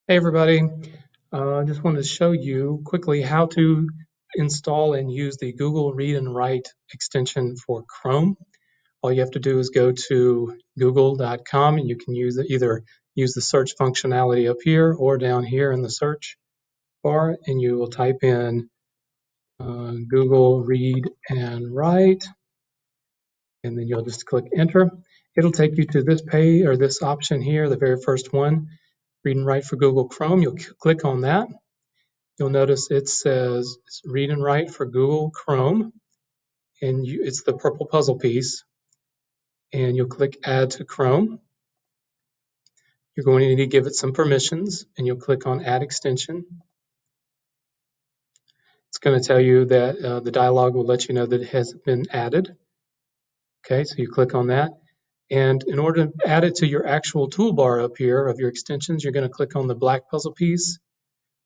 Hey everybody, I just wanted to show you quickly how to install and use the Google Read and Write extension for Chrome. All you have to do is go to google.com and you can either use the search functionality up here or down here in the search bar, and you will type in Google Read and Write, and then you'll just click enter. It'll take you to this page or this option here, the very first one, Read and Write for Google Chrome. You'll click on that. You'll notice it says Read and Write for Google Chrome, and it's the purple puzzle piece, and you'll click Add to Chrome. You're going to need to give it some permissions, and you'll click on Add Extension. It's going to tell you that the dialog will let you know that it has been added. Okay, so you click on that. And in order to add it to your actual toolbar up here of your extensions, you're going to click on the black puzzle piece.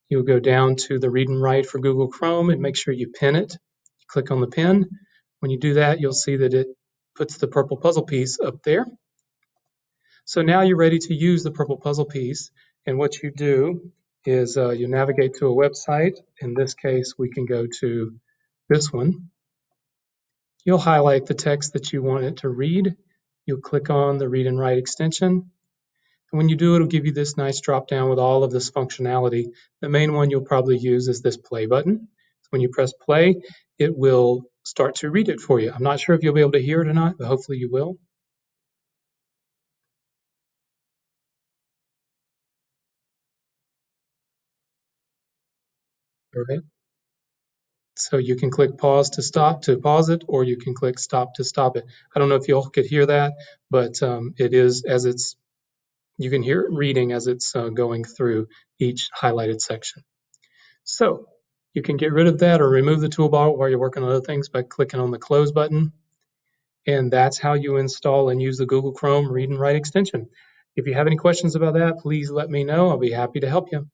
You'll go down to the Read and Write for Google Chrome and make sure you pin it. You click on the pin. When you do that, you'll see that it puts the purple puzzle piece up there. So now you're ready to use the purple puzzle piece. And what you do is you navigate to a website. In this case, we can go to this one. You'll highlight the text that you want it to read. You'll click on the Read and Write extension. And when you do, it'll give you this nice drop down with all of this functionality. The main one you'll probably use is this play button. So when you press play, it will start to read it for you. I'm not sure if you'll be able to hear it or not, but hopefully you will. All right. So you can click pause to stop to pause it, or you can click stop to stop it. I don't know if you all could hear that, but it is as you can hear it reading as it's going through each highlighted section. So you can get rid of that or remove the toolbar while you're working on other things by clicking on the close button. And that's how you install and use the Google Chrome Read and Write extension. If you have any questions about that, please let me know. I'll be happy to help you.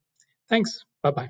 Thanks. Bye-bye.